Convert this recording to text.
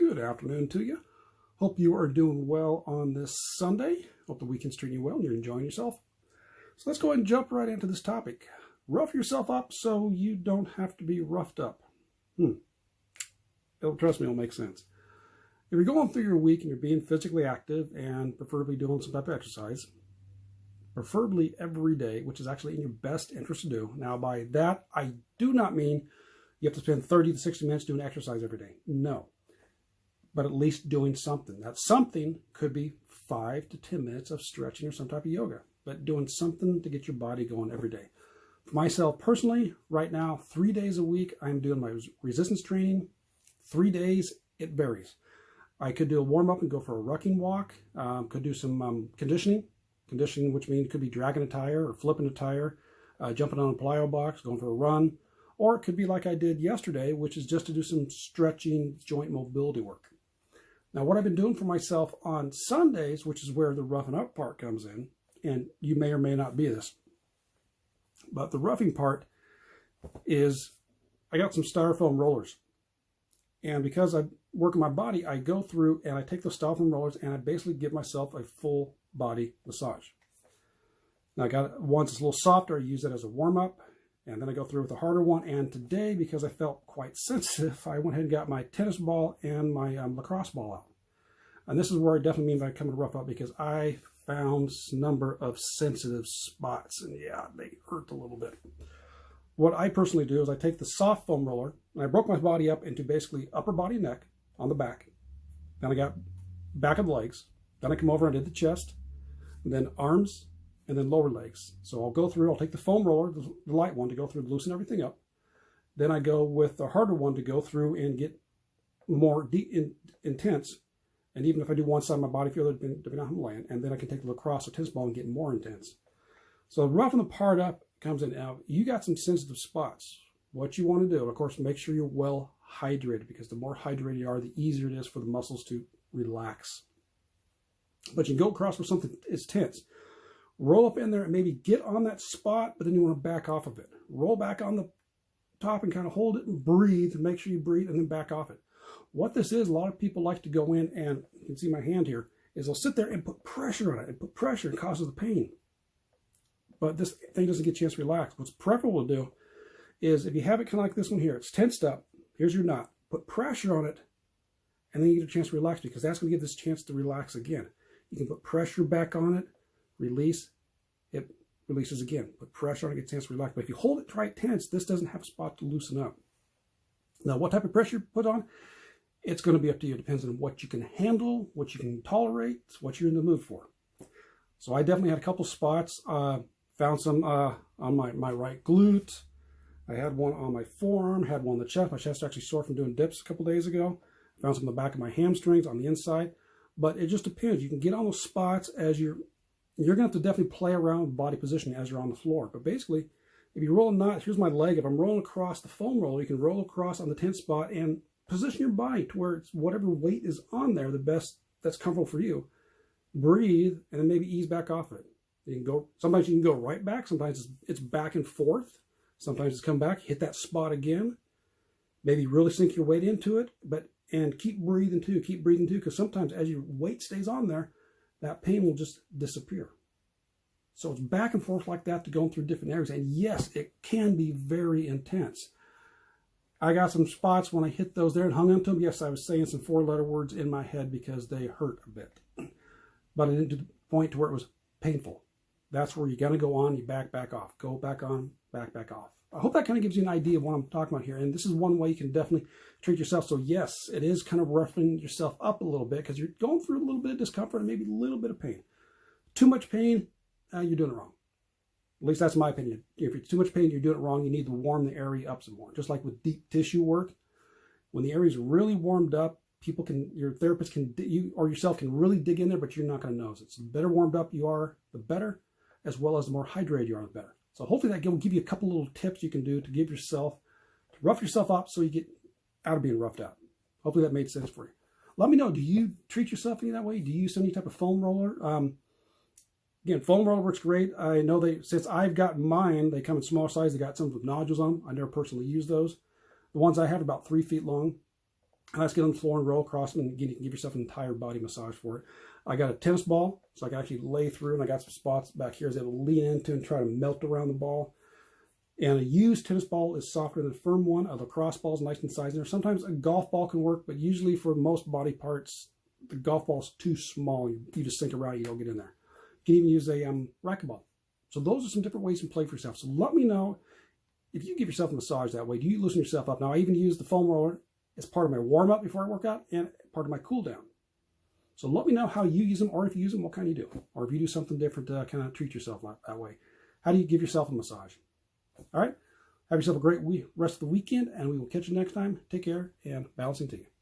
Good afternoon to you. Hope you are doing well on this Sunday. Hope the weekend's treating you well and you're enjoying yourself. So let's go ahead and jump right into this topic. Rough yourself up so you don't have to be roughed up. Trust me, it'll make sense. If you're going through your week and you're being physically active and preferably doing some type of exercise, preferably every day, which is actually in your best interest to do. Now, by that, I do not mean you have to spend 30 to 60 minutes doing exercise every day. No. But at least doing something. That something could be 5 to 10 minutes of stretching or some type of yoga, but doing something to get your body going every day. For myself personally, right now, 3 days a week, I'm doing my resistance training. 3 days, it varies. I could do a warm-up and go for a rucking walk. Could do some conditioning. Conditioning, which means could be dragging a tire or flipping a tire, jumping on a plyo box, going for a run. Or it could be like I did yesterday, which is just to do some stretching, joint mobility work. Now, what I've been doing for myself on Sundays, which is where the roughing up part comes in, and you may or may not be this, but the roughing part is I got some styrofoam rollers. And because I work on my body, I go through and I take those styrofoam rollers and I basically give myself a full body massage. Now, I got it once it's a little softer, I use it as a warm-up. And then I go through with a harder one. And today, because I felt quite sensitive, I went ahead and got my tennis ball and my lacrosse ball out. And this is where I definitely mean by coming to rough up, because I found a number of sensitive spots. And yeah, they hurt a little bit. What I personally do is I take the soft foam roller, and I broke my body up into basically upper body and neck on the back. Then I got back of the legs. Then I come over and did the chest. And then arms. And then lower legs. So I'll go through, I'll take the foam roller, the light one, to go through and loosen everything up. Then I go with the harder one to go through and get more intense. And even if I do one side of my body, feel it, depending on how I'm laying, and then I can take the lacrosse or tennis ball and get more intense. So roughing the part up comes in. Now, you got some sensitive spots. What you want to do, of course, make sure you're well hydrated, because the more hydrated you are, the easier it is for the muscles to relax. But you can go across where something is tense. Roll up in there and maybe get on that spot, but then you want to back off of it. Roll back on the top and kind of hold it and breathe, and make sure you breathe and then back off it. What this is, a lot of people like to go in, and you can see my hand here, is they'll sit there and put pressure on it, and put pressure and causes the pain. But this thing doesn't get a chance to relax. What's preferable to do is, if you have it kind of like this one here, it's tensed up, here's your knot, put pressure on it, and then you get a chance to relax, because that's going to give this chance to relax again. You can put pressure back on it, release, it releases again. Put pressure on it, gets a chance to relax. But if you hold it tight tense, this doesn't have a spot to loosen up. Now, what type of pressure you put on? It's going to be up to you. It depends on what you can handle, what you can tolerate, what you're in the mood for. So I definitely had a couple spots. Found some on my right glute. I had one on my forearm, had one on the chest. My chest actually sore from doing dips a couple days ago. Found some on the back of my hamstrings on the inside. But it just depends. You can get on those spots as you're going to have to definitely play around with body positioning as you're on the floor. But basically, if you roll a knot, here's my leg. If I'm rolling across the foam roller, you can roll across on the tense spot and position your body to where it's whatever weight is on there, the best that's comfortable for you. Breathe, and then maybe ease back off it. You can go. Sometimes you can go right back. Sometimes it's back and forth. Sometimes it's come back, hit that spot again. Maybe really sink your weight into it, and keep breathing too. Keep breathing too, because sometimes as your weight stays on there, that pain will just disappear. So it's back and forth like that to going through different areas. And yes, it can be very intense. I got some spots when I hit those there and hung onto them. Yes, I was saying some 4-letter words in my head because they hurt a bit. But I didn't to the point to where it was painful. That's where you're going to go on, you back off. Go back on, back off. I hope that kind of gives you an idea of what I'm talking about here. And this is one way you can definitely treat yourself. So yes, it is kind of roughing yourself up a little bit, because you're going through a little bit of discomfort and maybe a little bit of pain. Too much pain, you're doing it wrong. At least that's my opinion. If it's too much pain, you're doing it wrong. You need to warm the area up some more. Just like with deep tissue work, when the area is really warmed up, your therapist can, you or yourself can really dig in there, but you're not going to notice it. So the better warmed up you are, the better, as well as the more hydrated you are, the better. So hopefully that will give you a couple little tips you can do to give yourself, to rough yourself up so you get out of being roughed out. Hopefully that made sense for you. Let me know, do you treat yourself any that way? Do you use any type of foam roller? Again, foam roller works great. I know since I've got mine, they come in small size. They got some with nodules on them. I never personally use those. The ones I have are about 3 feet long. And let's get on the floor and roll across them, and again, you can give yourself an entire body massage for it. I got a tennis ball, so I can actually lay through, and I got some spots back here I was able to lean into and try to melt around the ball. And a used tennis ball is softer than a firm one. A lacrosse ball is nice and size in there. Sometimes a golf ball can work, but usually for most body parts, the golf ball is too small. You just sink around, you don't get in there. You can even use a racquetball. So those are some different ways you can play for yourself. So let me know if you give yourself a massage that way. Do you loosen yourself up? Now, I even use the foam roller as part of my warm-up before I work out and part of my cool-down. So let me know how you use them, or if you use them, what kind you do. Or if you do something different to kind of treat yourself that way. How do you give yourself a massage? All right. Have yourself a great rest of the weekend, and we will catch you next time. Take care, and balancing to you.